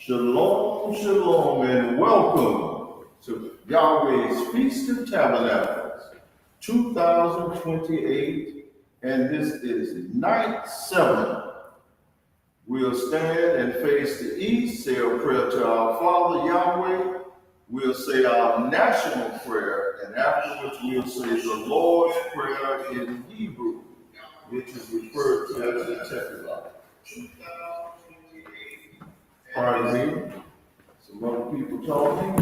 Shalom, shalom, and welcome to Yahweh's Feast of Tabernacles 2028, and this is night 7. We'll stand and face the east, say a prayer to our Father Yahweh. We'll say our national prayer, and afterwards we'll say the Lord's Prayer in Hebrew, which is referred to as the Tabernacles. Pardon me. Some other people talking.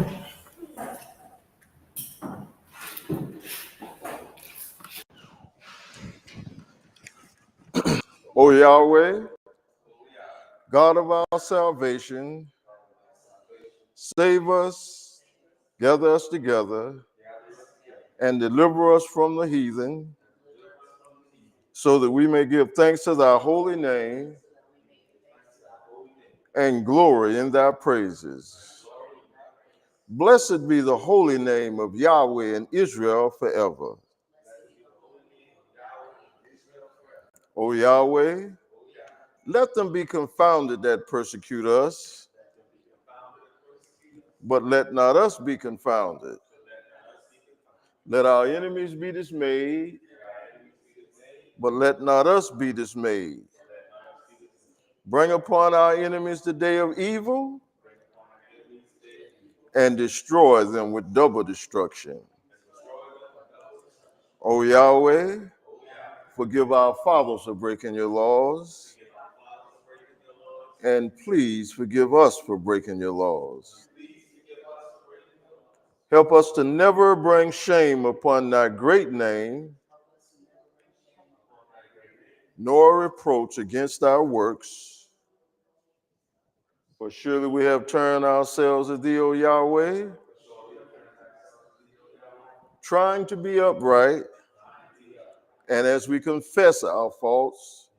O Yahweh, God of our salvation, save us, gather us together, and deliver us from the heathen, so that we may give thanks to thy holy name and glory in thy praises. Blessed be the holy name of Yahweh in Israel forever. O Yahweh, let them be confounded that persecute us, but let not us be confounded. Let our enemies be dismayed, but let not us be dismayed. Bring upon our enemies the day of evil, and destroy them with double destruction. O Yahweh, forgive our fathers for breaking your laws, and please forgive us for breaking your laws. Help us to never bring shame upon thy great name, nor reproach against our works. For surely we have turned ourselves to thee, O Yahweh, trying to be upright, and as we confess our faults,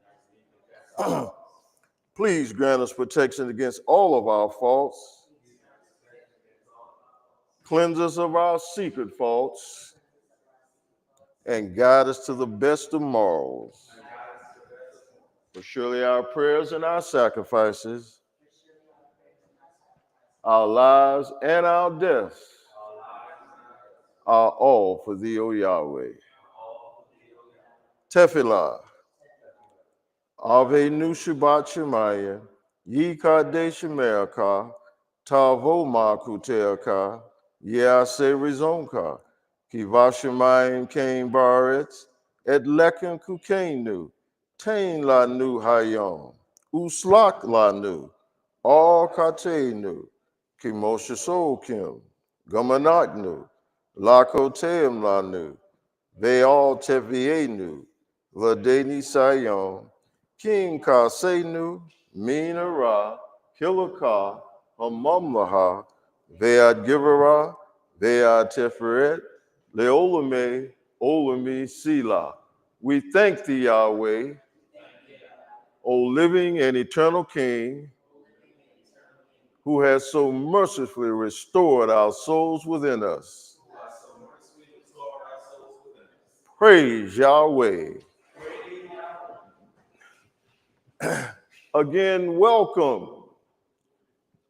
please grant us protection against all of our faults. Cleanse us of our secret faults, and guide us to the best of morals. For surely our prayers and our sacrifices, our lives and our deaths are all for thee, O Yahweh. Tefillah, Ave Nu Shabbat Shemaya, Yi Kadesh Shemeaka, Tavo Makuteaka, Yease Rizonka, Kivashemayim Kain Baretz, Et Lekin Kukainu, Tain La Nu Hayom, Uslak La Nu, All Kateinu, Kimosha Kim, Gamanaknu, Lakoteim La Nu, Ve'al Tevienu, Ladeni Sayon, King Kasenu, Minara, Hilaka, Hamamlaha, Ve'ad Givera, Ve'ad Teferet, Leolame, Olami Sila. We thank thee, Yahweh, O living and eternal King, who has so mercifully restored our souls within us. Praise Yahweh. Again, welcome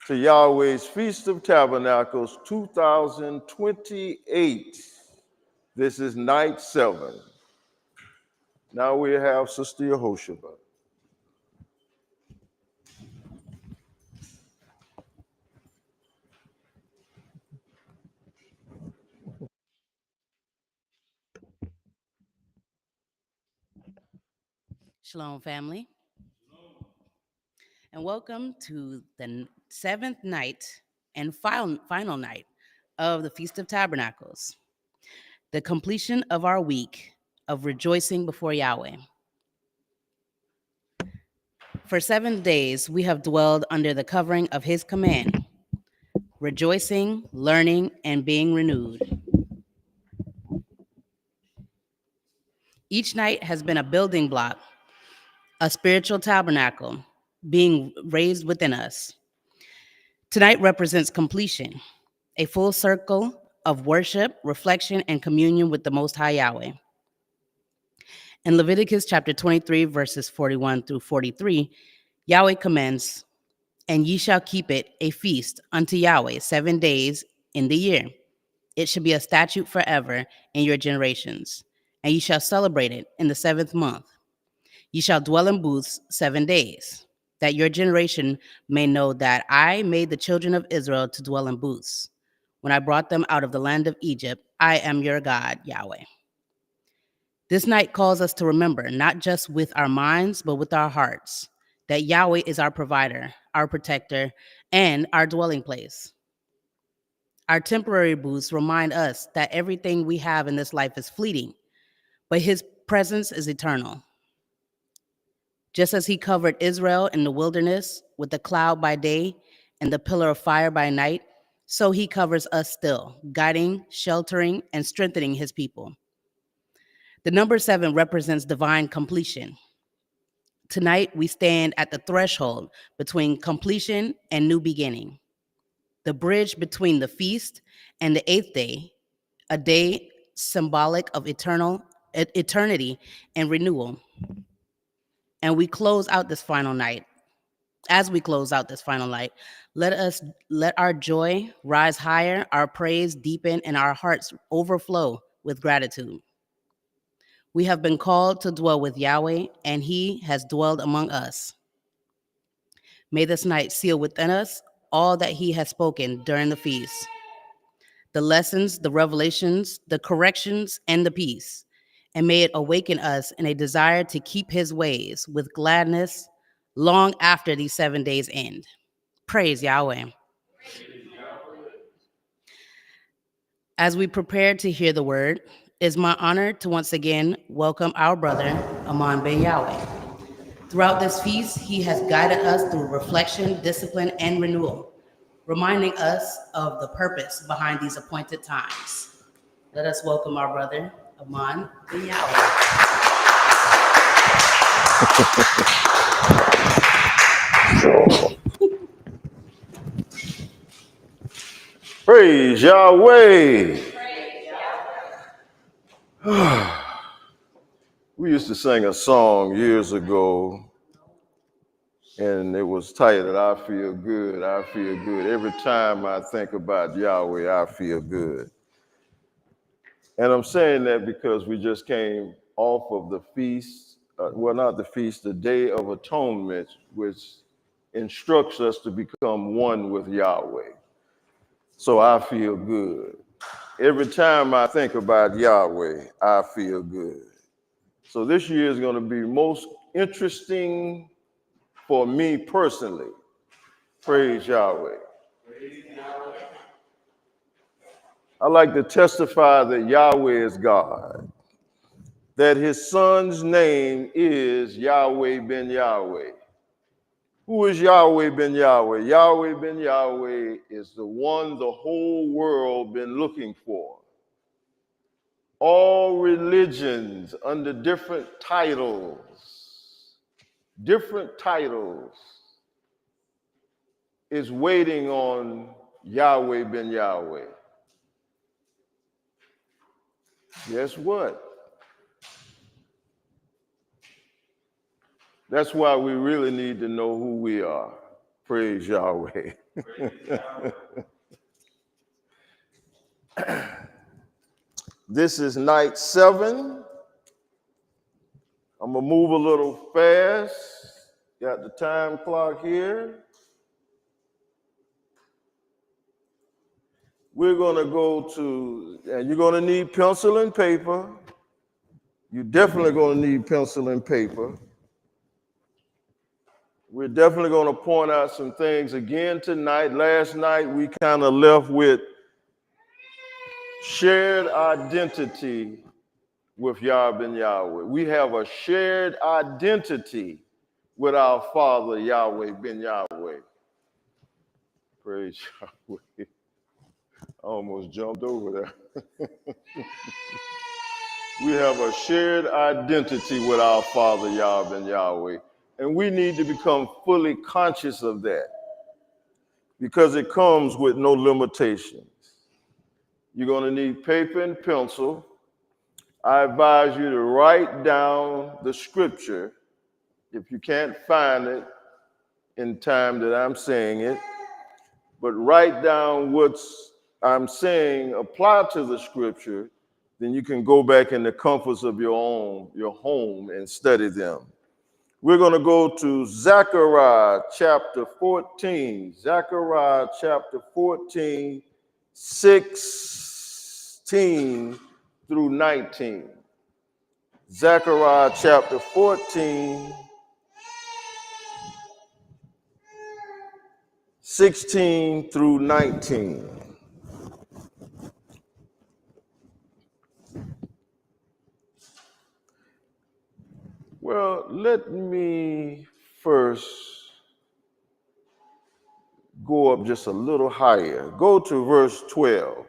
to Yahweh's Feast of Tabernacles 2028. This is night 7. Now we have Sister Yehoshua. Shalom, family, and welcome to the 7th night and final night of the Feast of Tabernacles, the completion of our week of rejoicing before Yahweh. For 7 days, we have dwelled under the covering of his command, rejoicing, learning, and being renewed. Each night has been a building block, a spiritual tabernacle being raised within us. Tonight represents completion, a full circle of worship, reflection, and communion with the Most High Yahweh. In Leviticus chapter 23, verses 41 through 43, Yahweh commands, And ye shall keep it a feast unto Yahweh 7 days in the year. It shall be a statute forever in your generations. And ye shall celebrate it in the 7th month. Ye shall dwell in booths 7 days, that your generation may know that I made the children of Israel to dwell in booths. When I brought them out of the land of Egypt, I am your God, Yahweh. This night calls us to remember, not just with our minds, but with our hearts, that Yahweh is our provider, our protector, and our dwelling place. Our temporary booths remind us that everything we have in this life is fleeting, but his presence is eternal. Just as he covered Israel in the wilderness with the cloud by day and the pillar of fire by night, so he covers us still, guiding, sheltering, and strengthening his people. The number 7 represents divine completion. Tonight, we stand at the threshold between completion and new beginning, the bridge between the feast and the 8th day, a day symbolic of eternity and renewal. And we close out this final night. As we close out this final night, let our joy rise higher, our praise deepen, and our hearts overflow with gratitude. We have been called to dwell with Yahweh, and he has dwelled among us. May this night seal within us all that he has spoken during the feast, the lessons, the revelations, the corrections, and the peace. And may it awaken us in a desire to keep his ways with gladness long after these 7 days end. Praise Yahweh. As we prepare to hear the word, it is my honor to once again welcome our brother, Aman Ben Yahweh. Throughout this feast, he has guided us through reflection, discipline, and renewal, reminding us of the purpose behind these appointed times. Let us welcome our brother, Aman Ben Yahweh. Praise Yahweh. We used to sing a song years ago, and it was titled, I Feel Good, I Feel Good. Every time I think about Yahweh, I feel good. And I'm saying that because we just came off of the feast, not the feast, the Day of Atonement, which instructs us to become one with Yahweh. So I feel good. Every time I think about Yahweh, I feel good. So this year is going to be most interesting for me personally. Praise Yahweh. I like to testify that Yahweh is God, that his son's name is Yahweh ben Yahweh. Who is Yahweh ben Yahweh? Yahweh ben Yahweh is the one the whole world been looking for. All religions under different titles is waiting on Yahweh ben Yahweh. Guess what? That's why we really need to know who we are. Praise Yahweh. Praise Yahweh. This is night 7. I'm going to move a little fast. Got the time clock here. We're going to go to, and you're going to need pencil and paper. You're definitely going to need pencil and paper. We're definitely going to point out some things again tonight. Last night, we kind of left with shared identity with Yahweh ben Yahweh. We have a shared identity with our Father, Yahweh ben Yahweh. Praise Yahweh. I almost jumped over there. We have a shared identity with our Father, Yahweh ben Yahweh. And we need to become fully conscious of that because it comes with no limitations. You're going to need paper and pencil. I advise you to write down the scripture. If you can't find it, in time that I'm saying it, but write down what I'm saying, apply to the scripture, then you can go back in the comforts of your home and study them. We're going to go to Zechariah chapter 14. Zechariah chapter 14, 16 through 19. Zechariah chapter 14, 16 through 19. Well, let me first go up just a little higher. Go to verse 12.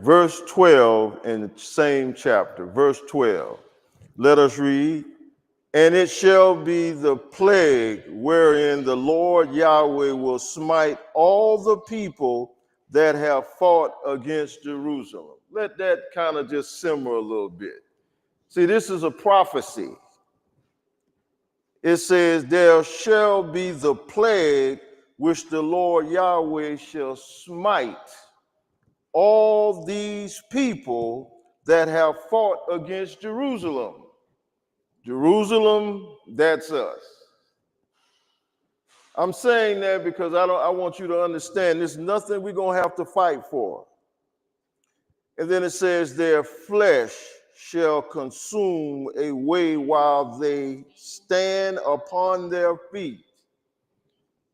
Verse 12 in the same chapter, verse 12. Let us read. And it shall be the plague wherein the Lord Yahweh will smite all the people that have fought against Jerusalem. Let that kind of just simmer a little bit. See, this is a prophecy. It says, there shall be the plague which the Lord Yahweh shall smite all these people that have fought against Jerusalem. Jerusalem, that's us. I'm saying that because I want you to understand there's nothing we're going to have to fight for. And then it says their flesh shall consume away while they stand upon their feet.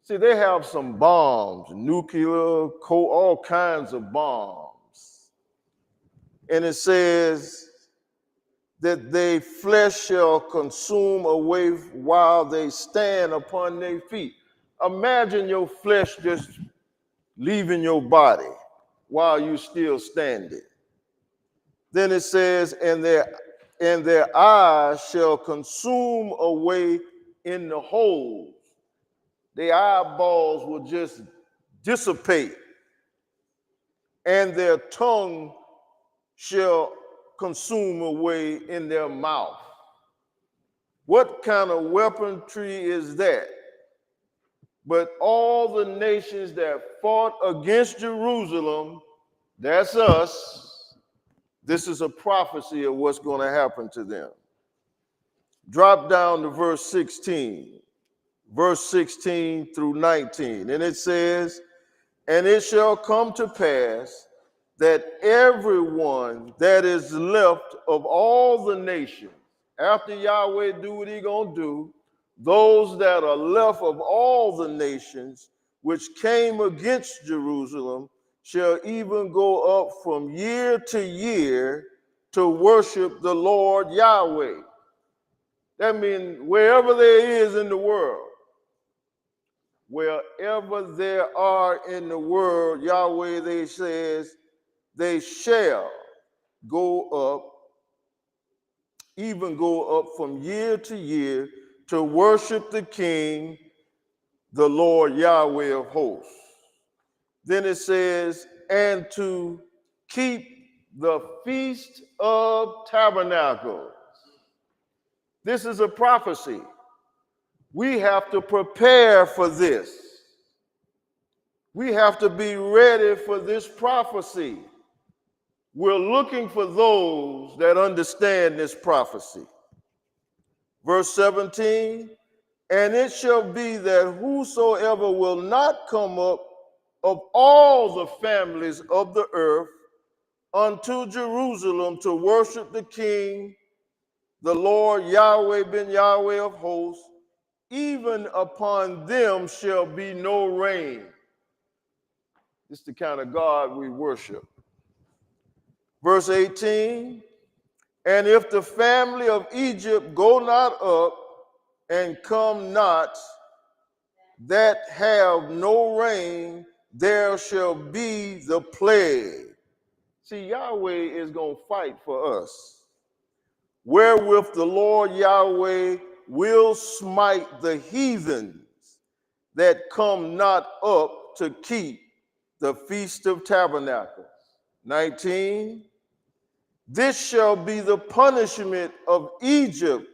See, they have some bombs, nuclear, all kinds of bombs. And it says that their flesh shall consume away while they stand upon their feet. Imagine your flesh just leaving your body while you're still standing. Then it says, and their eyes shall consume away in the holes. Their eyeballs will just dissipate, and their tongue shall consume away in their mouth. What kind of weaponry is that? But all the nations that fought against Jerusalem, that's us. This is a prophecy of what's going to happen to them. Drop down to verse 16 through 19. And it says, and it shall come to pass that everyone that is left of all the nations, after Yahweh do what he gonna do, those that are left of all the nations which came against Jerusalem shall even go up from year to year to worship the Lord Yahweh. That means wherever there is in the world, wherever there are in the world, Yahweh, they says, they shall go up, even go up from year to year to worship the King, the Lord Yahweh of hosts. Then it says, and to keep the Feast of Tabernacles. This is a prophecy. We have to prepare for this. We have to be ready for this prophecy. We're looking for those that understand this prophecy. Verse 17, and it shall be that whosoever will not come up of all the families of the earth unto Jerusalem to worship the King, the Lord Yahweh ben Yahweh of hosts, even upon them shall be no rain. This is the kind of God we worship. Verse 18, and if the family of Egypt go not up and come not, that have no rain, there shall be the plague. See, Yahweh is going to fight for us. Wherewith the Lord Yahweh will smite the heathens that come not up to keep the Feast of Tabernacles. 19, this shall be the punishment of Egypt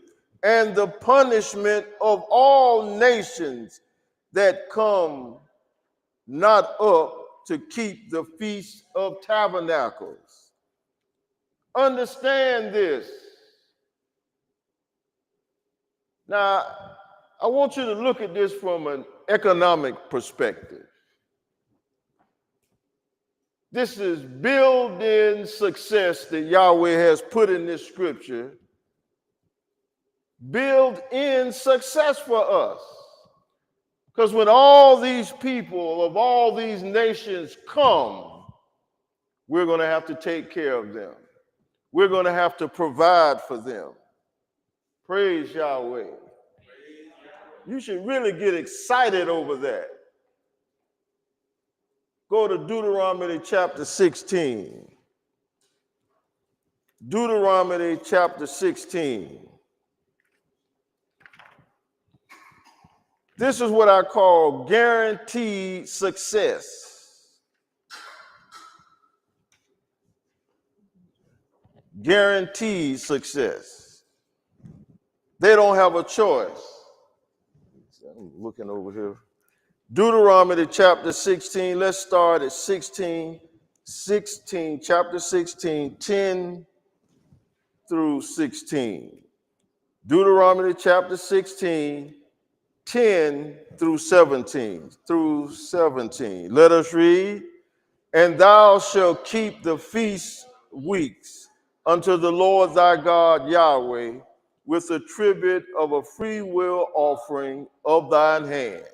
and the punishment of all nations that come not up to keep the Feast of Tabernacles. Understand this. Now, I want you to look at this from an economic perspective. This is built-in success that Yahweh has put in this scripture. Built-in success for us. Because when all these people of all these nations come, we're going to have to take care of them. We're going to have to provide for them. Praise Yahweh. You should really get excited over that. Go to Deuteronomy chapter 16. Deuteronomy chapter 16. This is what I call guaranteed success. Guaranteed success. They don't have a choice. I'm looking over here. Deuteronomy chapter 16. Let's start at 16, chapter 16, 10 through 16. Deuteronomy chapter 16, 10 through 17. Let us read. And thou shalt keep the feast weeks unto the Lord thy God Yahweh with a tribute of a free will offering of thine hand,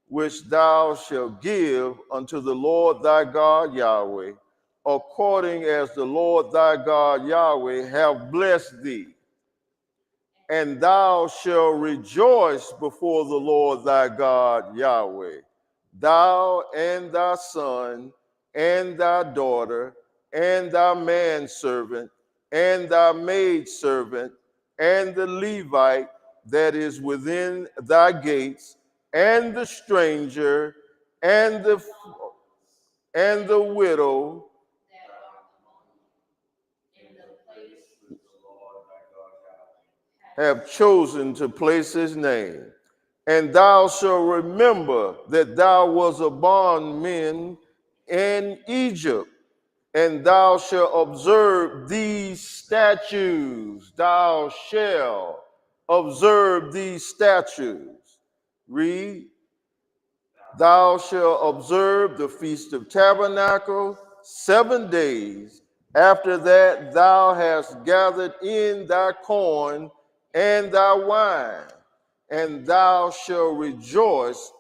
which thou shalt give unto the Lord thy God Yahweh, according as the Lord thy God Yahweh have blessed thee. And thou shalt rejoice before the Lord thy God Yahweh, thou and thy son, and thy daughter, and thy manservant, and thy maidservant, and the Levite that is within thy gates, and the stranger, and the widow, have chosen to place his name. And thou shalt remember that thou was a bondman in Egypt, and thou shalt observe these statutes. Thou shalt observe these statutes. Read. Thou shalt observe the Feast of Tabernacles 7 days. After that, thou hast gathered in thy corn and thy wine, and thou shalt rejoice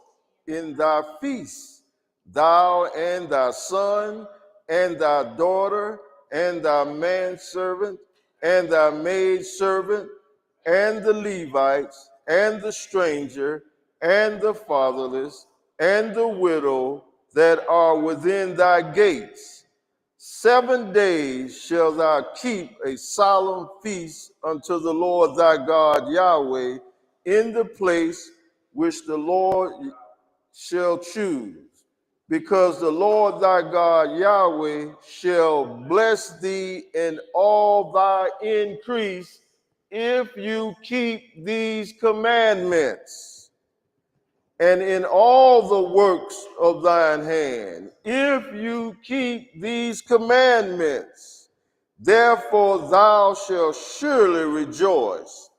in thy feast, thou and thy son, and thy daughter, and thy manservant, and thy maidservant, and the Levites, and the stranger, and the fatherless, and the widow that are within thy gates. 7 days shalt thou keep a solemn feast unto the Lord thy God Yahweh in the place which the Lord shall choose, because the Lord thy God Yahweh shall bless thee in all thy increase if you keep these commandments. And in all the works of thine hand, if you keep these commandments, therefore thou shalt surely rejoice.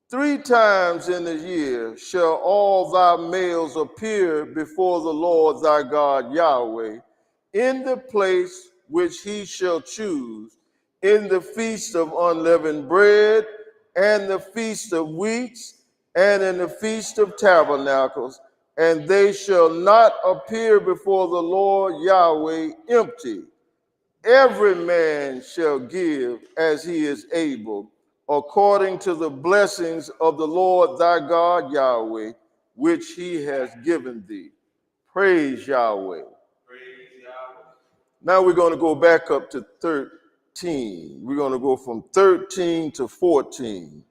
3 times in a year shall all thy males appear before the Lord thy God Yahweh, in the place which he shall choose, in the feast of unleavened bread, and the feast of weeks, and in the feast of tabernacles, and they shall not appear before the Lord Yahweh empty. Every man shall give as he is able, according to the blessings of the Lord thy God Yahweh, which he has given thee. Praise Yahweh. Praise Yahweh. Now we're going to go back up to 13. We're going to go from 13 to 14.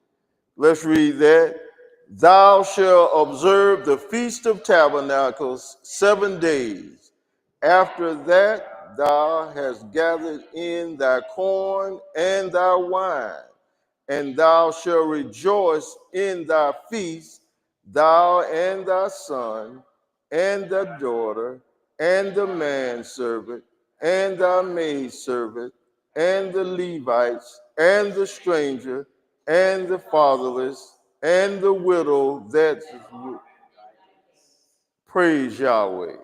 Let's read that. Thou shalt observe the Feast of Tabernacles 7 days. After that, thou hast gathered in thy corn and thy wine, and thou shalt rejoice in thy feast, thou and thy son, and thy daughter, and the manservant, and thy maidservant, and the Levites, and the stranger, and the fatherless, and the widow that praise Yahweh.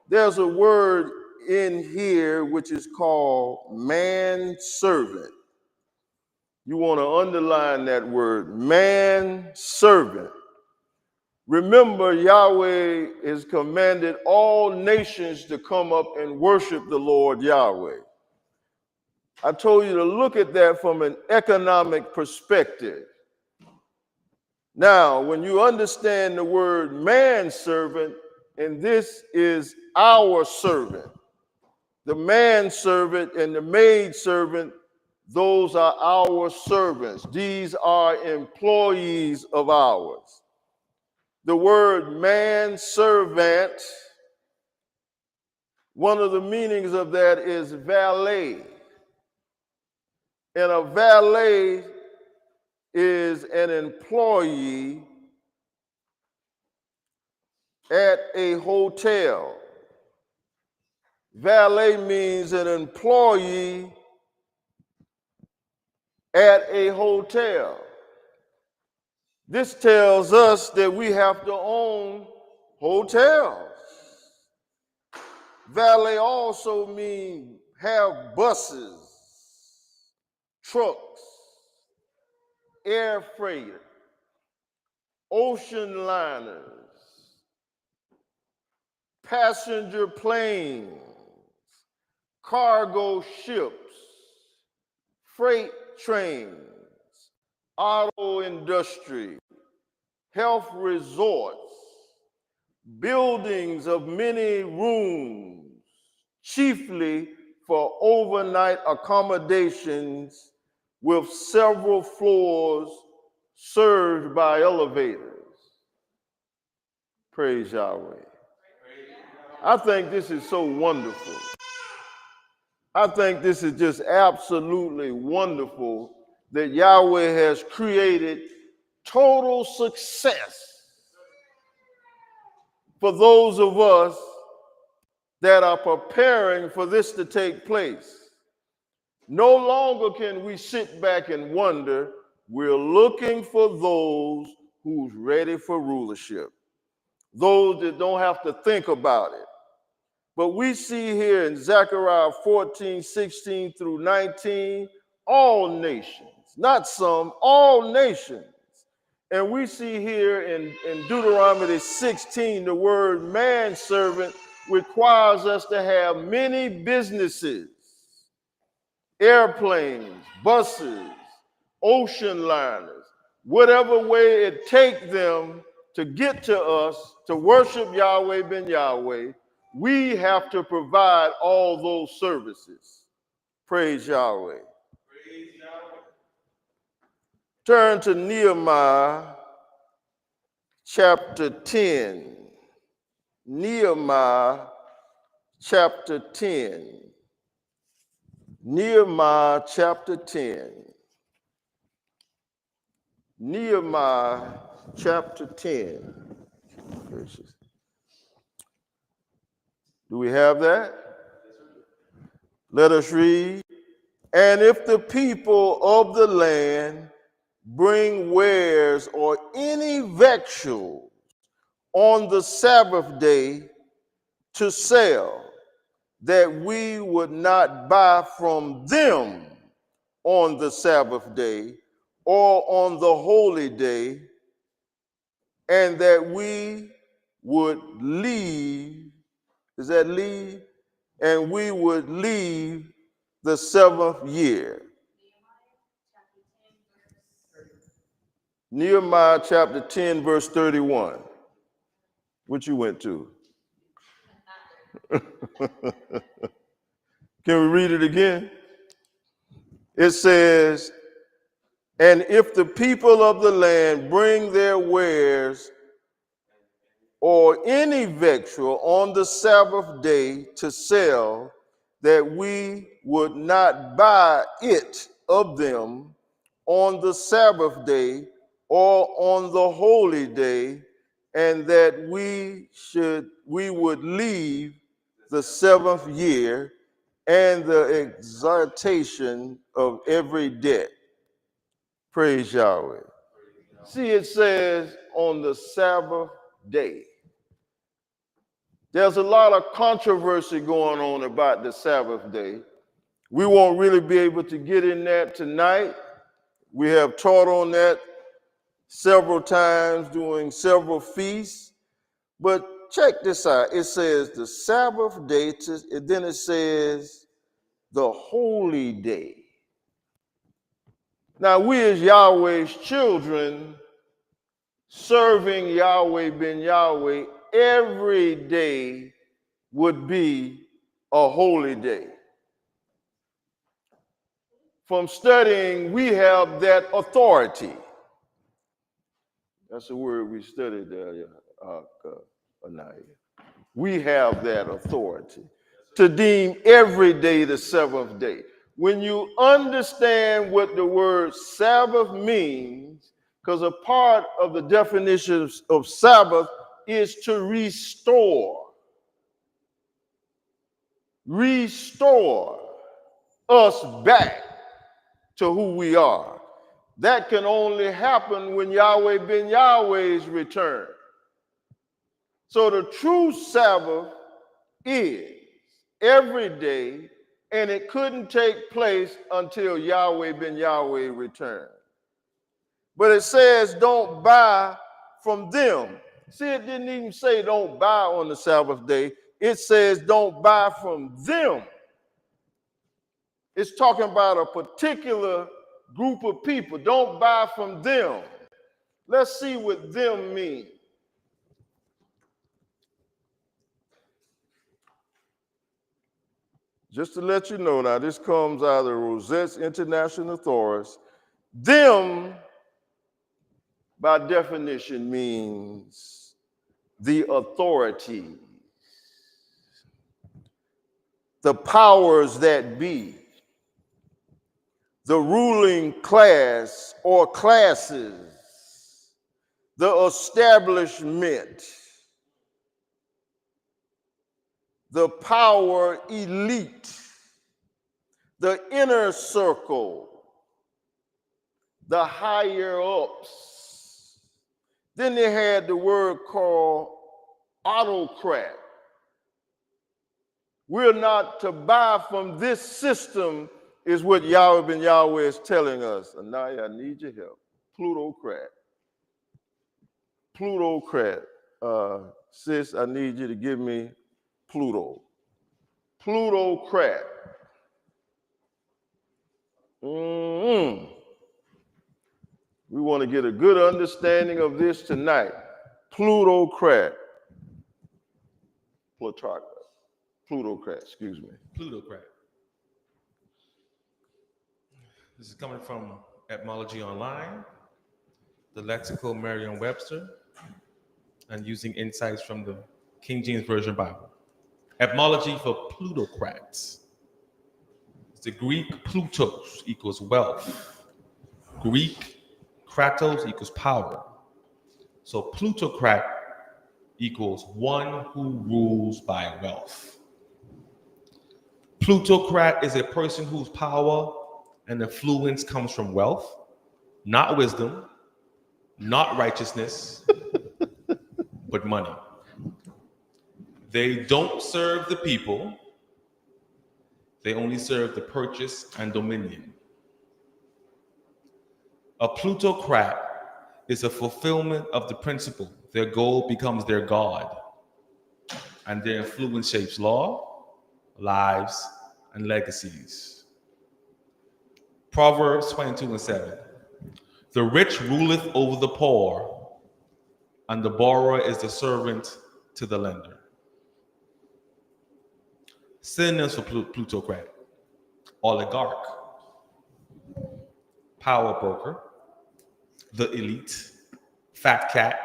There's a word in here which is called manservant. You want to underline that word, manservant. Remember, Yahweh has commanded all nations to come up and worship the Lord Yahweh. I told you to look at that from an economic perspective. Now, when you understand the word manservant, and this is our servant, the manservant and the maidservant, those are our servants. These are employees of ours. The word manservant, one of the meanings of that is valet. And a valet is an employee at a hotel. Valet means an employee at a hotel. This tells us that we have to own hotels. Valet also means have buses, trucks, air freight, ocean liners, passenger planes, cargo ships, freight trains, auto industry, health resorts, buildings of many rooms, chiefly for overnight accommodations with several floors served by elevators. Praise Yahweh. I think this is so wonderful. I think this is just absolutely wonderful that Yahweh has created total success for those of us that are preparing for this to take place. No longer can we sit back and wonder. We're looking for those who's ready for rulership, those that don't have to think about it. But we see here in Zechariah 14, 16 through 19, all nations, not some, all nations. And we see here in Deuteronomy 16, the word manservant requires us to have many businesses, airplanes, buses, ocean liners, whatever way it take them to get to us to worship Yahweh ben Yahweh, we have to provide all those services. Praise Yahweh. Praise Yahweh. Turn to Nehemiah chapter 10. Nehemiah chapter 10. Nehemiah chapter 10. Nehemiah chapter 10. Do we have that? Let us read. And if the people of the land bring wares or any victuals on the Sabbath day to sell, that we would not buy from them on the Sabbath day or on the holy day, and that we would leave, is that leave? And we would leave the seventh year. Nehemiah chapter 10, verse 31. What you went to? Can we read it again? It says, and if the people of the land bring their wares or any victual on the Sabbath day to sell, that we would not buy it of them on the Sabbath day or on the holy day, and that we would leave the seventh year and the exaltation of every debt. Praise Yahweh. See, it says on the Sabbath day. There's a lot of controversy going on about the Sabbath day. We won't really be able to get in that tonight. We have taught on that several times during several feasts. But check this out. It says the Sabbath day, and then it says the holy day. Now, we as Yahweh's children, serving Yahweh ben Yahweh, every day would be a holy day. From studying, we have that authority. That's the word we studied there, Anaya. We have that authority to deem every day the seventh day. When you understand what the word Sabbath means, because a part of the definition of Sabbath is to restore us back to who we are. That can only happen when Yahweh ben Yahweh's return. So the true Sabbath is every day, and it couldn't take place until Yahweh ben Yahweh returned. But it says don't buy from them. See, it didn't even say don't buy on the Sabbath day. It says don't buy from them. It's talking about a particular group of people. Don't buy from them. Let's see what them means. Just to let you know now, this comes out of the Rosette's International Authorities. Them, by definition, means the authority, the powers that be, the ruling class or classes, the establishment, the power elite, the inner circle, the higher ups. Then they had the word called autocrat. We're not to buy from this system, is what Yahweh ben Yahweh is telling us. Anaya, I need your help. Plutocrat. Plutocrat. Sis, I need you to give me Pluto. Plutocrat. We want to get a good understanding of this tonight. Plutocrat. Plutocrat, excuse me. Plutocrat. This is coming from Etymology Online, the Lexical Merriam-Webster, and using insights from the King James Version Bible. Etymology for plutocrats. It's the Greek plutos equals wealth. Greek kratos equals power. So plutocrat equals one who rules by wealth. Plutocrat is a person whose power and influence comes from wealth, not wisdom, not righteousness, but money. They don't serve the people. They only serve the purchase and dominion. A plutocrat is a fulfillment of the principle. Their goal becomes their God, and their influence shapes law, lives, and legacies. Proverbs 22:7. The rich ruleth over the poor, and the borrower is the servant to the lender. Synonyms for plutocrat: oligarch, power broker, the elite, fat cat,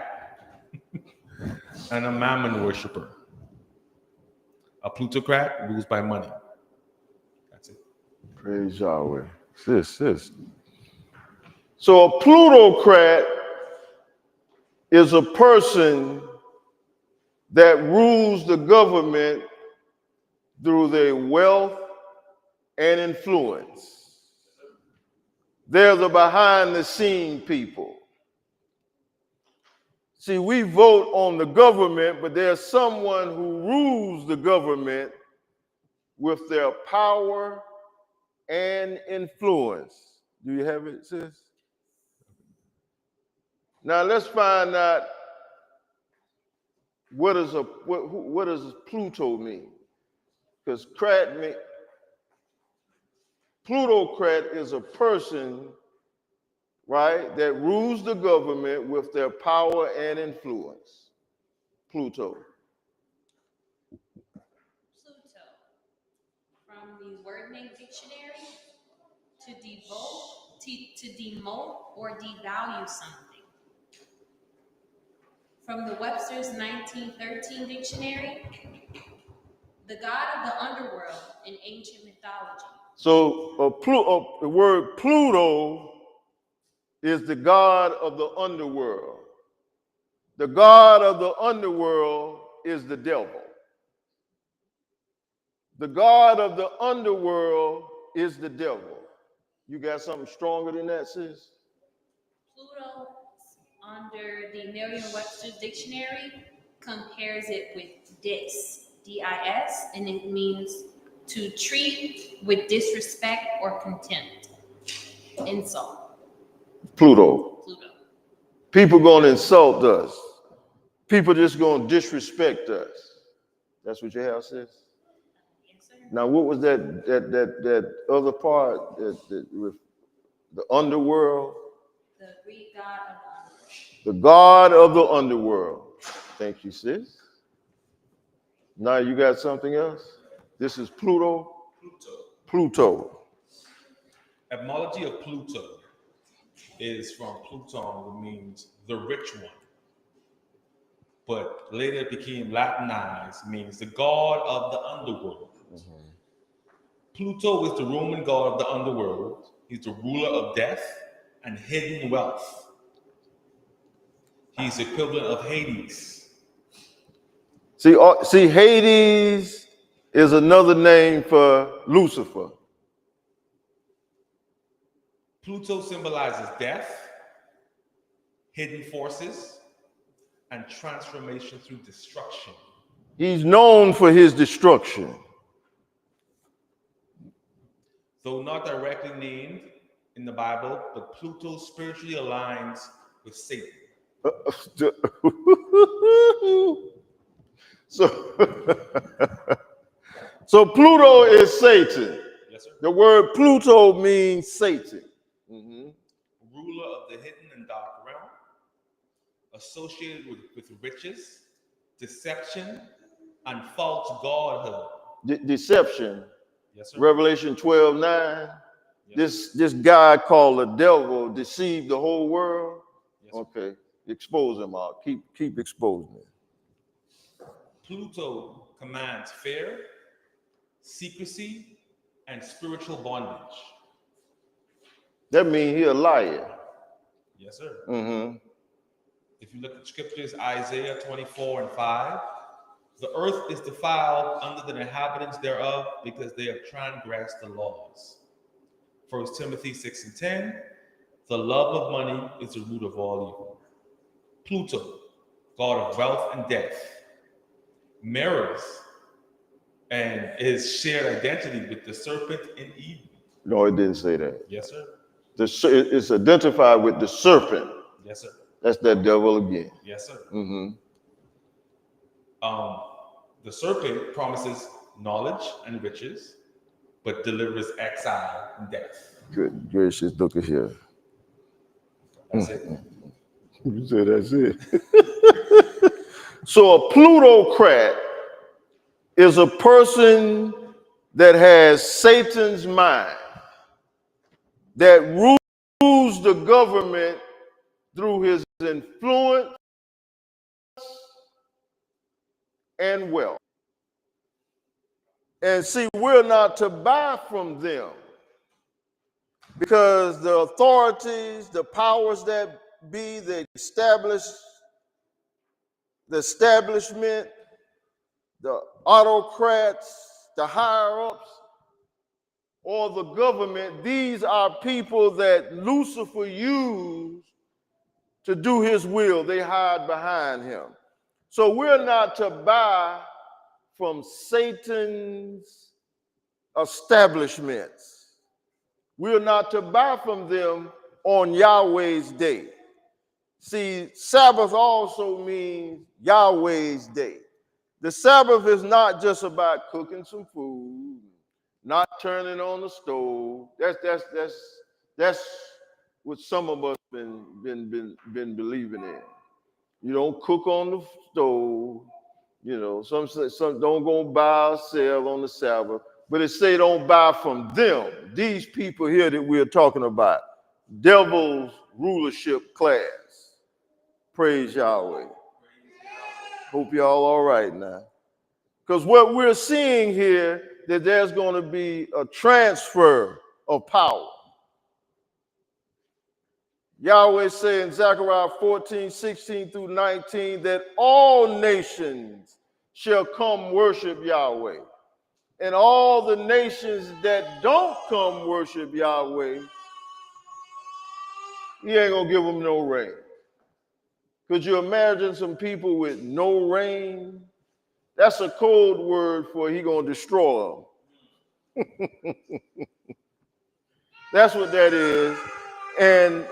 and a mammon worshiper. A plutocrat rules by money. That's it. Praise Yahweh. Sis. So a plutocrat is a person that rules the government through their wealth and influence. They're the behind the scene people. See, we vote on the government, but there's someone who rules the government with their power and influence. Do you have it, sis? Now let's find out what does Pluto mean? Because plutocrat is a person, right, that rules the government with their power and influence. Pluto. Pluto, from the word name dictionary, to demote or devalue something. From the Webster's 1913 dictionary, the god of the underworld in ancient mythology. So the word Pluto is the god of the underworld. The god of the underworld is the devil. The god of the underworld is the devil. You got something stronger than that, sis? Pluto, under the Merriam-Webster's dictionary, compares it with dis, D-I-S, and it means to treat with disrespect or contempt. Insult. Pluto. Pluto. People gonna insult us. People just gonna disrespect us. That's what your house says? Yes, sir. Now, what was that other part with the underworld? The Greek god of the underworld. The god of the underworld. Thank you, sis. Now you got something else? This is Pluto? Pluto. Etymology of Pluto is from Pluton, which means the rich one. But later it became Latinized, means the god of the underworld. Mm-hmm. Pluto is the Roman god of the underworld. He's the ruler of death and hidden wealth. He's the equivalent of Hades. See, Hades is another name for Lucifer. Pluto symbolizes death, hidden forces, and transformation through destruction. He's known for his destruction. Though not directly named in the Bible, but Pluto spiritually aligns with Satan. So Pluto is Satan. Yes, sir. The word Pluto means Satan. Mm-hmm. Ruler of the hidden and dark realm, associated with riches, deception, and false godhood. Deception. Yes, sir. Revelation 12:9. Yes, this guy called the devil deceived the whole world. Yes, okay, expose him out. Keep exposing him. Pluto commands fear, secrecy, and spiritual bondage. That means he's a liar. Yes, sir. Mm-hmm. If you look at scriptures, Isaiah 24:5, the earth is defiled under the inhabitants thereof because they have transgressed the laws. 1 Timothy 6:10, the love of money is the root of all evil. Pluto, god of wealth and death, mirrors and his shared identity with the serpent in Eden. No, it didn't say that. Yes, sir. It's identified with the serpent. Yes, sir. That's that devil again. Yes, sir. Mm-hmm. The serpent promises knowledge and riches, but delivers exile and death. Good gracious, look at here. That's it. You said that's it. So a plutocrat is a person that has Satan's mind, that rules the government through his influence and wealth. And see, we're not to buy from them. because the authorities, the powers that be, the establishment, the autocrats, the higher-ups, or the government, these are people that Lucifer used to do his will. They hide behind him. So we're not to buy from Satan's establishments. We're not to buy from them on Yahweh's day. See, Sabbath also means Yahweh's day. The Sabbath is not just about cooking some food, not turning on the stove. That's what some of us been believing in. You don't cook on the stove. You know, some don't go buy or sell on the Sabbath, but it say don't buy from them. These people here that we're talking about, devil's rulership class. Praise Yahweh. Hope y'all all right now. Because what we're seeing here, that there's going to be a transfer of power. Yahweh said in Zechariah 14:16-19 that all nations shall come worship Yahweh. And all the nations that don't come worship Yahweh, he ain't going to give them no rain. Could you imagine some people with no rain? That's a code word for he going to destroy them. That's what that is. And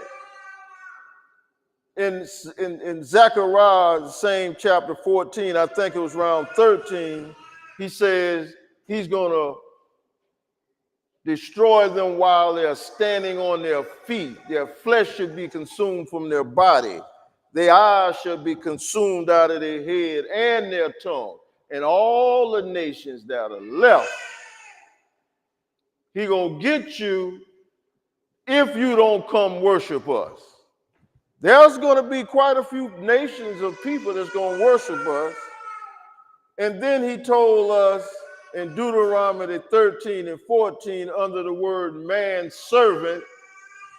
in Zechariah, same chapter 14, I think it was around 13, he says he's going to destroy them while they're standing on their feet. Their flesh should be consumed from their body. Their eyes shall be consumed out of their head and their tongue. And all the nations that are left, he going to get you if you don't come worship us. There's going to be quite a few nations of people that's going to worship us. And then he told us in Deuteronomy 13 and 14, under the word manservant,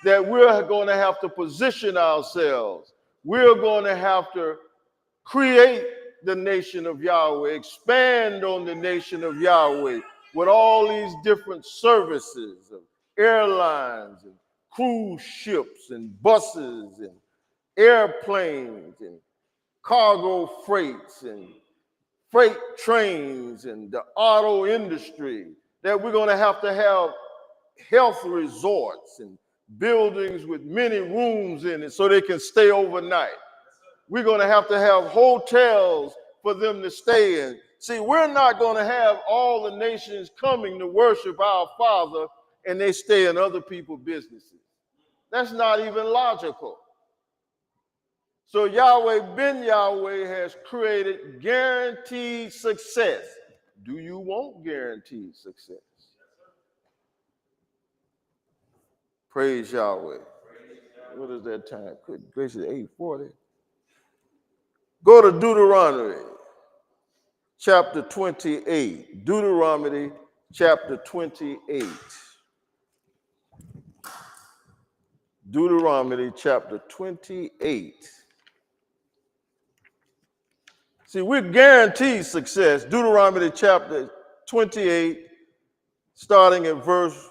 that we're going to have to position ourselves. We're going to have to create the nation of Yahweh, expand on the nation of Yahweh with all these different services of airlines and cruise ships and buses and airplanes and cargo freights and freight trains and the auto industry, that we're going to have health resorts and buildings with many rooms in it so they can stay overnight. We're going to have hotels for them to stay in. See, we're not going to have all the nations coming to worship our Father and they stay in other people's businesses. That's not even logical. So Yahweh ben Yahweh has created guaranteed success. Do you want guaranteed success? Praise Yahweh. What is that time? Good gracious, 8:40. Go to Deuteronomy chapter 28. Deuteronomy chapter 28. Deuteronomy chapter 28. See, we're guaranteed success. Deuteronomy chapter 28, starting at verse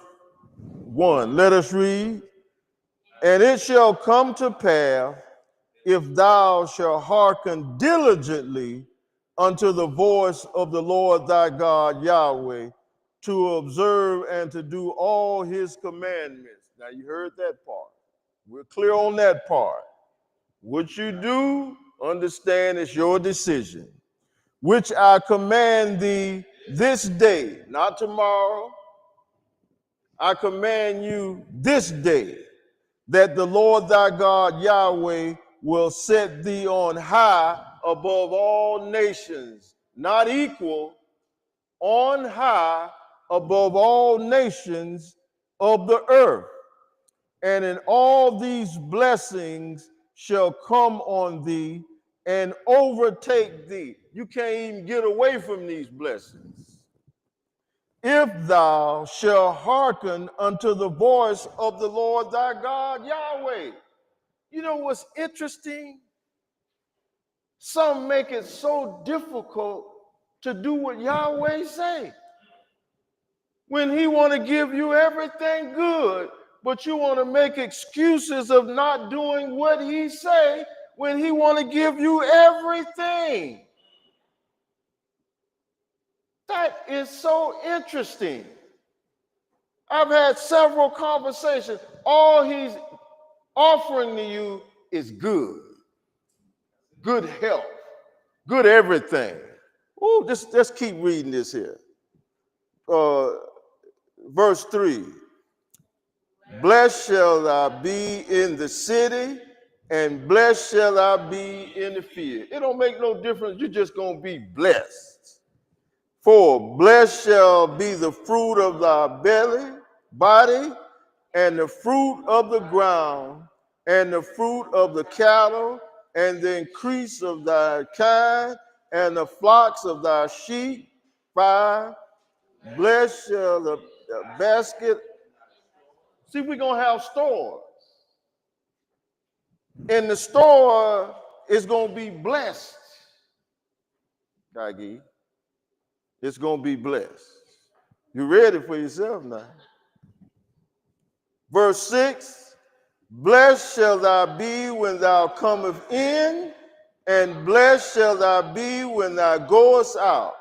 1. Let us read. And it shall come to pass, if thou shalt hearken diligently unto the voice of the Lord thy God Yahweh, to observe and to do all his commandments. Now you heard that part. We're clear on that part. What you do, understand it's your decision. Which I command thee this day, not tomorrow. I command you this day, that the Lord thy God Yahweh will set thee on high above all nations, not equal, on high above all nations of the earth. And in all these blessings shall come on thee and overtake thee. You can't even get away from these blessings. if thou shalt hearken unto the voice of the Lord thy God, Yahweh. You know what's interesting? Some make it so difficult to do what Yahweh say. When he want to give you everything good, but you want to make excuses of not doing what he say when he want to give you everything. That is so interesting. I've had several conversations. All he's offering to you is good. Good health. Good everything. Oh, just keep reading this here. Verse 3. Blessed shall thou be in the city, and blessed shall thou be in the field. It don't make no difference. You're just going to be blessed. 4. Blessed shall be the fruit of thy body, and the fruit of the ground, and the fruit of the cattle, and the increase of thy kind, and the flocks of thy sheep. 5. Blessed shall the basket. See, we're going to have stores. And the store is going to be blessed. Gagi. It's going to be blessed. You read it for yourself now. Verse 6. Blessed shall thou be when thou comest in, and blessed shall thou be when thou goest out.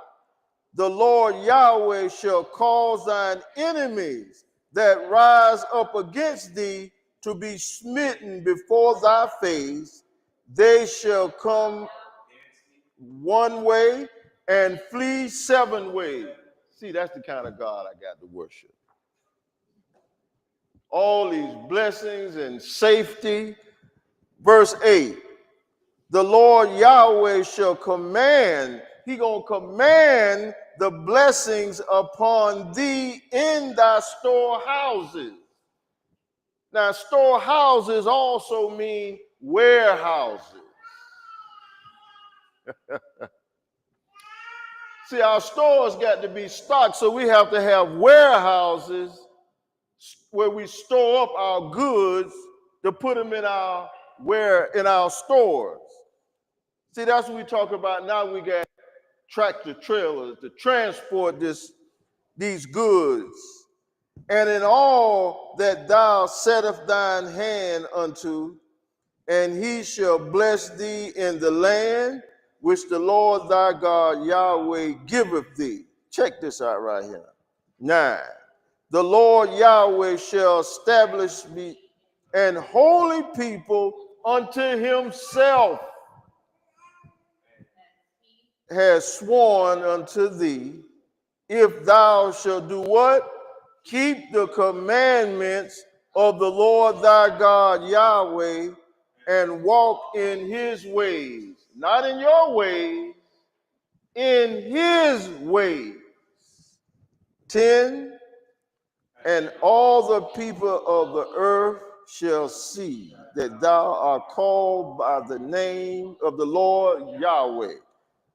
The Lord Yahweh shall cause thine enemies that rise up against thee to be smitten before thy face. They shall come one way and flee 7 ways. See, that's the kind of God I got to worship. All these blessings and safety. Verse 8. The Lord Yahweh shall command. He gonna command the blessings upon thee in thy storehouses. Now, storehouses also mean warehouses. See, our stores got to be stocked, so we have to have warehouses where we store up our goods to put them in our stores. See, that's what we talk about now. We got tractor trailers to transport these goods. And in all that thou settest thine hand unto, and he shall bless thee in the land which the Lord thy God Yahweh giveth thee. Check this out right here. 9. The Lord Yahweh shall establish me an holy people unto himself, has sworn unto thee, if thou shalt do what? Keep the commandments of the Lord thy God Yahweh, and walk in his ways. Not in your ways, in his ways. 10. And all the people of the earth shall see that thou art called by the name of the Lord Yahweh.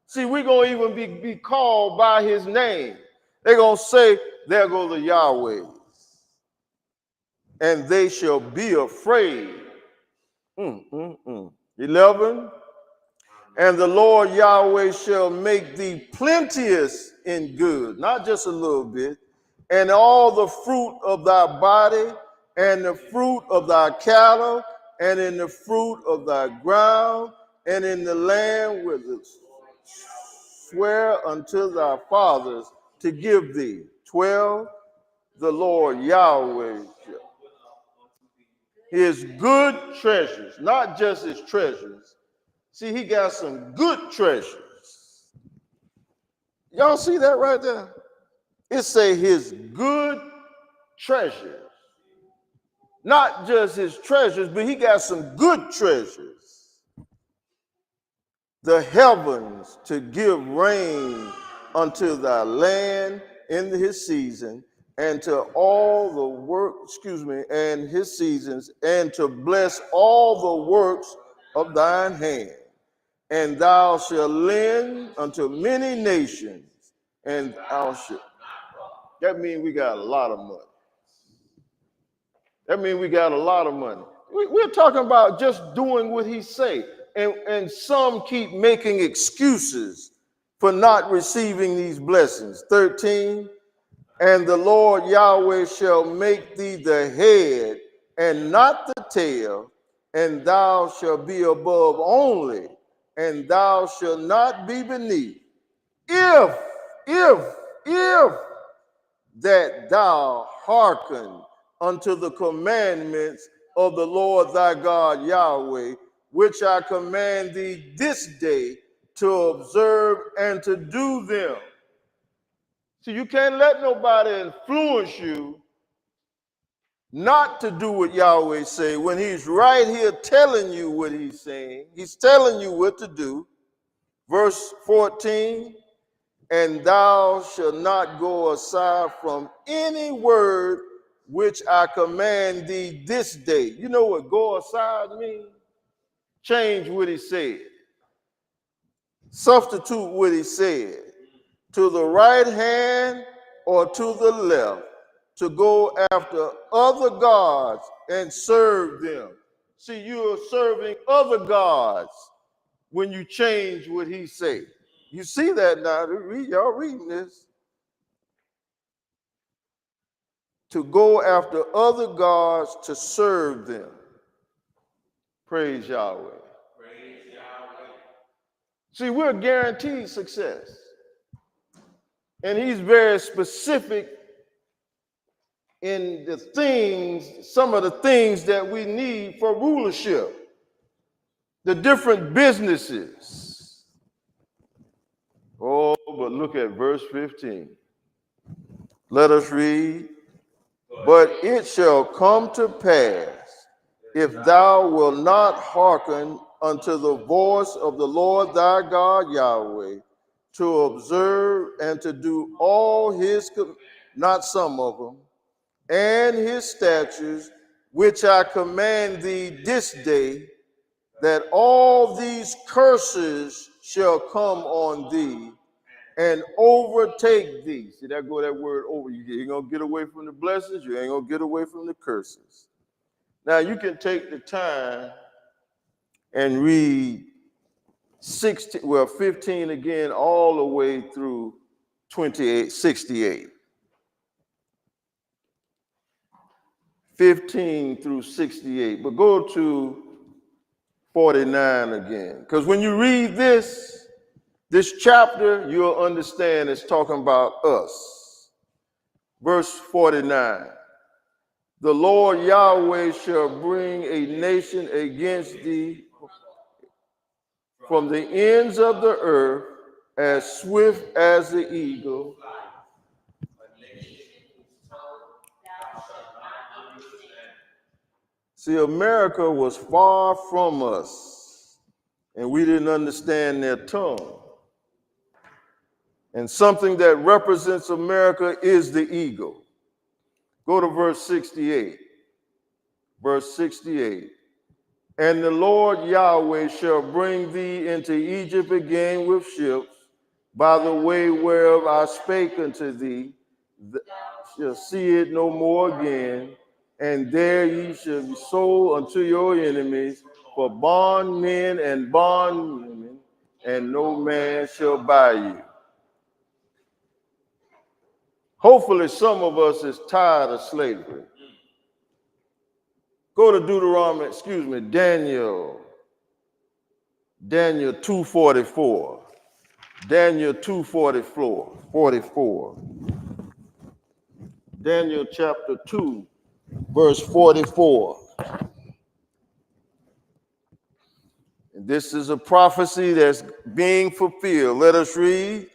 See, we're going to even be called by his name. They're going to say, there go the Yahweh. And they shall be afraid. 11. And the Lord Yahweh shall make thee plenteous in good, not just a little bit, and all the fruit of thy body, and the fruit of thy cattle, and in the fruit of thy ground, and in the land where the swear unto thy fathers to give thee. 12. The Lord Yahweh, his good treasures, not just his treasures. See, he got some good treasures. Y'all see that right there? It say his good treasures. Not just his treasures, but he got some good treasures. The heavens to give rain unto thy land in his season, and to all the work, and his seasons, and to bless all the works of thine hand. And thou shalt lend unto many nations, and thou shalt. That means we got a lot of money. That means we got a lot of money. We're talking about just doing what he say. And some keep making excuses for not receiving these blessings. 13, and the Lord Yahweh shall make thee the head and not the tail, and thou shalt be above only, and thou shalt not be beneath. If that thou hearken unto the commandments of the Lord thy God Yahweh, which I command thee this day to observe and to do them. So you can't let nobody influence you not to do what Yahweh say when he's right here telling you what he's saying. He's telling you what to do. Verse 14, and thou shalt not go aside from any word which I command thee this day. You know what go aside means? Change what he said. Substitute what he said. To the right hand or to the left, to go after other gods and serve them. See, you're serving other gods when you change what he said. You see that now. Y'all reading this. To go after other gods to serve them. Praise Yahweh. Praise Yahweh. See, we're guaranteed success. And he's very specific in the things, some of the things that we need for rulership. The different businesses. Oh, but look at verse 15. Let us read. But it shall come to pass, if thou wilt not hearken unto the voice of the Lord thy God Yahweh, to observe and to do all his, not some of them, and his statutes, which I command thee this day, that all these curses shall come on thee and overtake thee. See that go that word over. You ain't gonna get away from the blessings, you ain't gonna get away from the curses. Now you can take the time and read 15 again, all the way through 68. 15 through 68. But go to 49 again. Because when you read this chapter, you'll understand it's talking about us. Verse 49. The Lord Yahweh shall bring a nation against thee from the ends of the earth, as swift as the eagle. See, America was far from us, and we didn't understand their tongue. And something that represents America is the eagle. Go to verse 68. Verse 68. And the Lord Yahweh shall bring thee into Egypt again with ships, by the way whereof I spake unto thee, thou shalt see it no more again, and there ye shall be sold unto your enemies for bondmen and bondwomen, and no man shall buy you. Hopefully some of us is tired of slavery. Go to Daniel 2:44. Daniel 2:44. Daniel chapter 2, verse 44. And this is a prophecy that's being fulfilled. Let us read.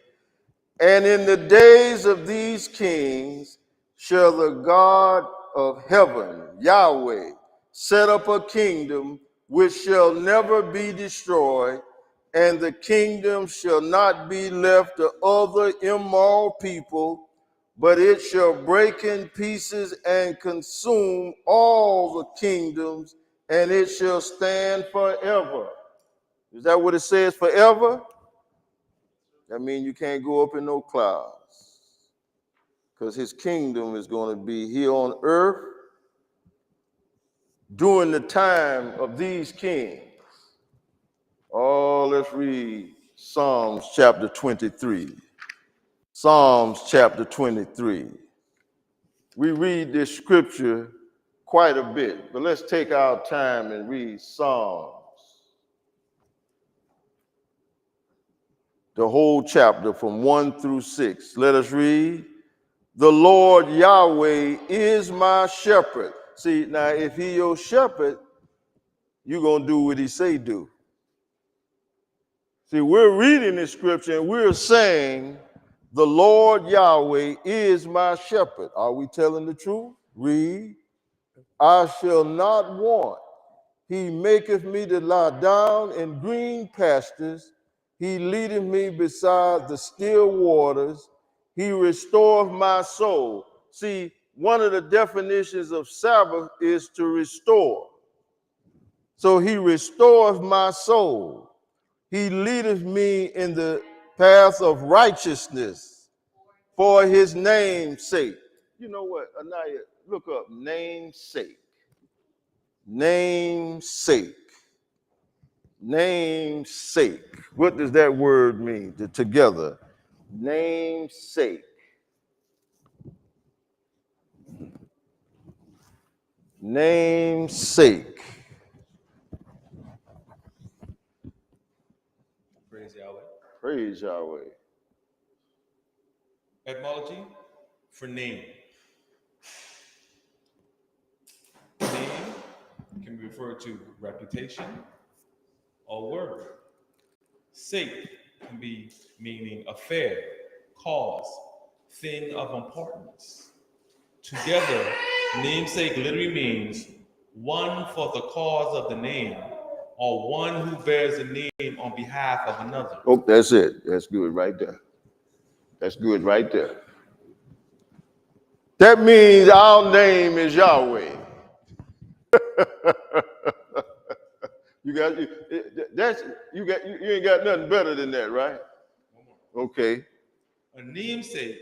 And in the days of these kings shall the God of heaven, Yahweh, set up a kingdom which shall never be destroyed, and the kingdom shall not be left to other immoral people, but it shall break in pieces and consume all the kingdoms, and it shall stand forever. Is that what it says, forever? That means you can't go up in no clouds. because his kingdom is going to be here on earth during the time of these kings. Oh, let's read Psalms chapter 23. Psalms chapter 23. We read this scripture quite a bit, but let's take our time and read Psalms. The whole chapter from 1 through 6. Let us read. The Lord Yahweh is my shepherd. See, now if he your shepherd, you're going to do what he say do. See, we're reading this scripture and we're saying, the Lord Yahweh is my shepherd. Are we telling the truth? Read. I shall not want. He maketh me to lie down in green pastures. He leadeth me beside the still waters. He restoreth my soul. See, one of the definitions of Sabbath is to restore. So he restoreth my soul. He leadeth me in the path of righteousness for his name's sake. You know what, Anaya, look up namesake. Namesake. Namesake. What does that word mean? Together. Namesake. Namesake. Praise Yahweh. Praise Yahweh. Etymology for name. Name can be referred to reputation or word. Sake can be meaning affair, cause, thing of importance. Together, namesake literally means one for the cause of the name, or one who bears the name on behalf of another. Oh, that's it. That's good right there. That's good right there. That means our name is Yahweh. You ain't got nothing better than that, right? Okay. A namesake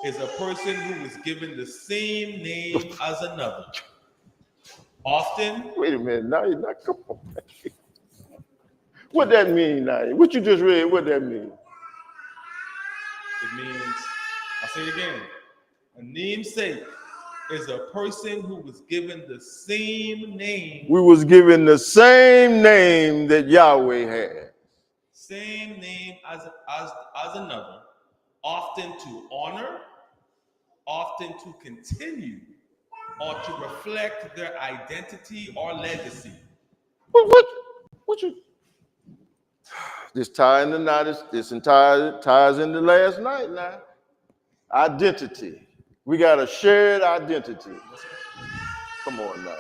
is a person who is given the same name as another. Often. Wait a minute, now you're not. Come on. What that mean now? What you just read? What that mean? It means, I'll say it again. A namesake is a person who was given the same name. We was given the same name that Yahweh had. Same name as another, often to honor, often to continue, or to reflect their identity or legacy. What you? This ties into now. This entire ties into last night now. Identity. We got a shared identity. Come on now.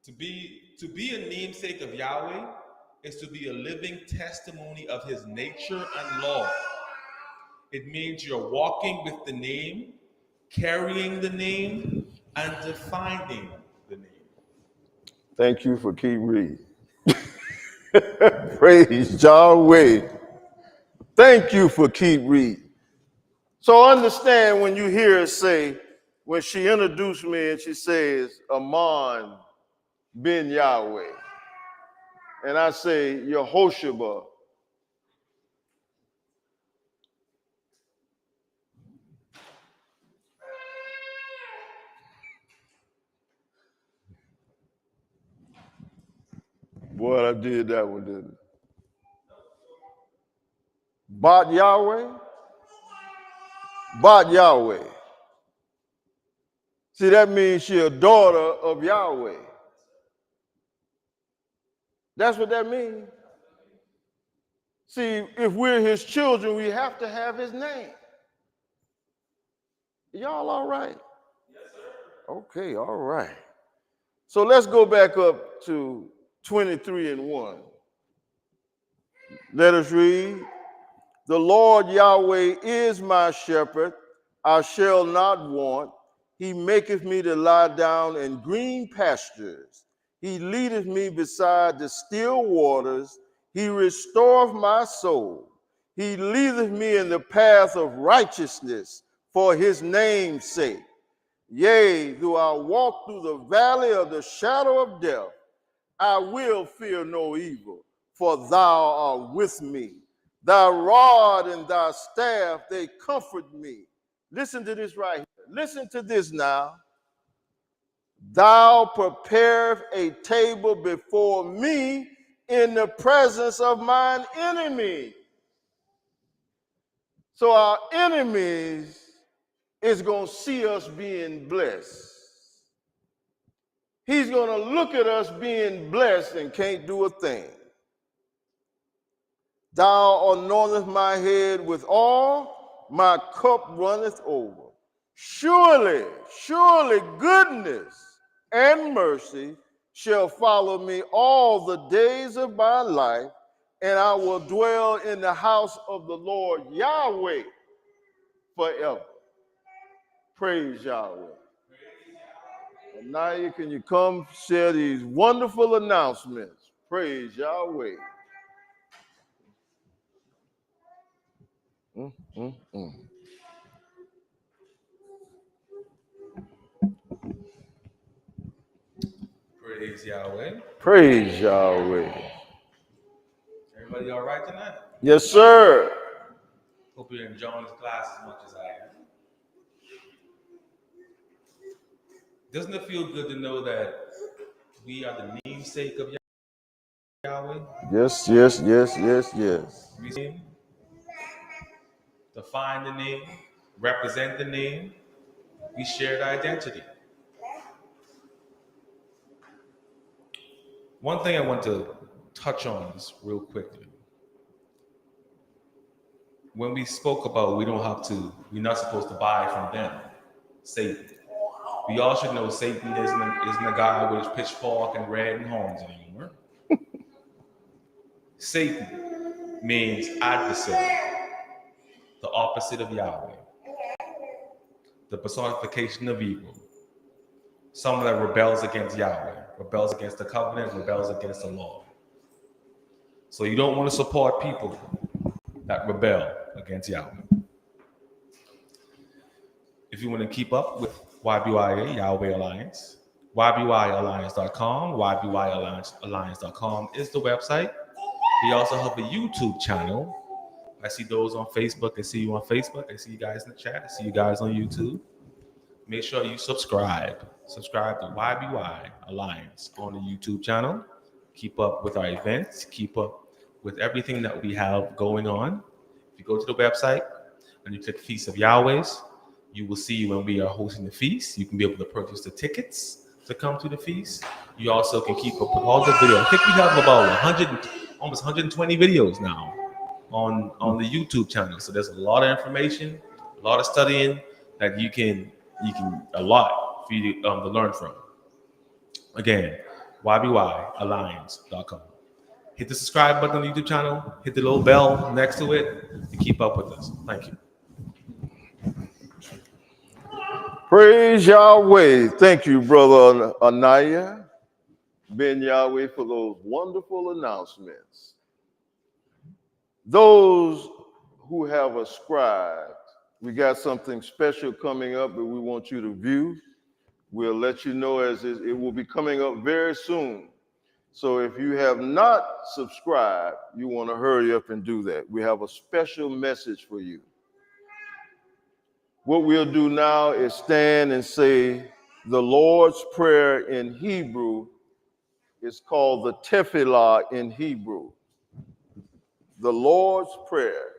To be a namesake of Yahweh is to be a living testimony of his nature and law. It means you're walking with the name, carrying the name, and defining the name. Thank you for keep reading. Praise Yahweh. Thank you for keep reading. So understand when you hear her say, when she introduced me and she says, Amon bin Yahweh. And I say, Yehoshua. Boy, I did that one, didn't I? Bat Yahweh? Bat Yahweh. See, that means she's a daughter of Yahweh. That's what that means. See, if we're his children, we have to have his name. Y'all all right? Yes, sir. Okay, all right. So let's go back up to 23:1. Let us read. The Lord Yahweh is my shepherd, I shall not want. He maketh me to lie down in green pastures. He leadeth me beside the still waters. He restoreth my soul. He leadeth me in the path of righteousness for his name's sake. Yea, though I walk through the valley of the shadow of death, I will fear no evil, for thou art with me. Thy rod and thy staff, they comfort me. Listen to this right here. Listen to this now. Thou preparest a table before me in the presence of mine enemy. So our enemies is going to see us being blessed. He's going to look at us being blessed and can't do a thing. Thou anointest my head with oil, my cup runneth over. Surely, surely goodness and mercy shall follow me all the days of my life, and I will dwell in the house of the Lord Yahweh forever. Praise Yahweh. And now can you come share these wonderful announcements? Praise Yahweh. Mm, mm, mm. Praise Yahweh. Praise Yahweh. Everybody all right tonight? Yes, sir. Hope you're enjoying this class as much as I am. Doesn't it feel good to know that we are the namesake of Yahweh? Yes, yes, yes, yes, yes. We see him, define the name, represent the name. We share the identity. One thing I want to touch on is real quickly. When we spoke about we're not supposed to buy from them, Satan. We all should know Satan isn't a guy with his pitchfork and red and horns anymore. Satan means adversary, the opposite of Yahweh, the personification of evil, someone that rebels against Yahweh, rebels against the covenant, rebels against the law. So you don't want to support people that rebel against Yahweh. If you want to keep up with YBYA, Yahweh Alliance, YBYalliance.com, YBYalliance.com is the website. We also have a YouTube channel. I see those on Facebook. I see you on Facebook. I see you guys in the chat. I see you guys on YouTube. Make sure you subscribe. Subscribe to YBY Alliance on the YouTube channel. Keep up with our events. Keep up with everything that we have going on. If you go to the website and you click Feast of Yahweh's, you will see when we are hosting the feast. You can be able to purchase the tickets to come to the feast. You also can keep up with all the videos. I think we have about almost 120 videos now on the YouTube channel. So there's a lot of information, a lot of studying that you can a lot for you to learn from. Again, YBYalliance.com. Hit the subscribe button on the YouTube channel. Hit the little bell next to it to keep up with us. Thank you. Praise Yahweh. Thank you, Brother Anaya, Ben Yahweh, for those wonderful announcements. Those who have ascribed, we got something special coming up that we want you to view. We'll let you know as it will be coming up very soon. So if you have not subscribed, you want to hurry up and do that. We have a special message for you. What we'll do now is stand and say the Lord's Prayer in Hebrew. Is called the Tefillah in Hebrew. The Lord's Prayer.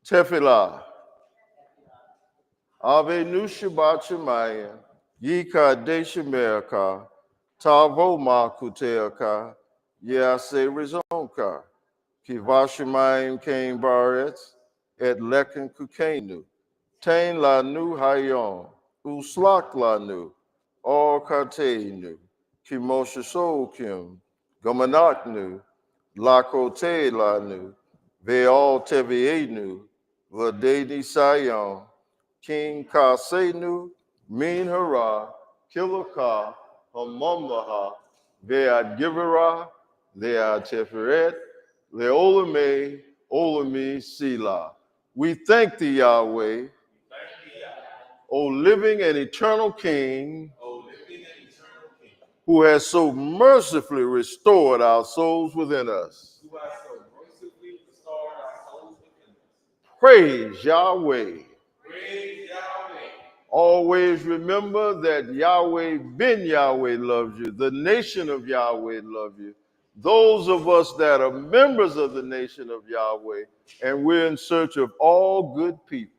Tefillah. Avenu Shabbat Shemayim, Yika Deshemerka, Tavo Makuteaka, Yase Rizonka, Kivashemayim Kain Baretz, Et Leken Kukenu, Tain Lanu Hayon, Uslak Lanu, Or Kateinu, Kimosha Sokim, Gomanaknu, Lakote Lanu, Veal Tevienu, Vadeni Sayon, King Kasenu, Min Hara, Kilaka, Hamamlaha, Vead Givera, Lea Teferet, Leolame, Olami, Selah. We thank thee, Yahweh, O living and eternal King, who has so mercifully restored our souls within us. Praise Yahweh. Always remember that Yahweh ben Yahweh loves you. The nation of Yahweh loves you. Those of us that are members of the nation of Yahweh, and we're in search of all good people.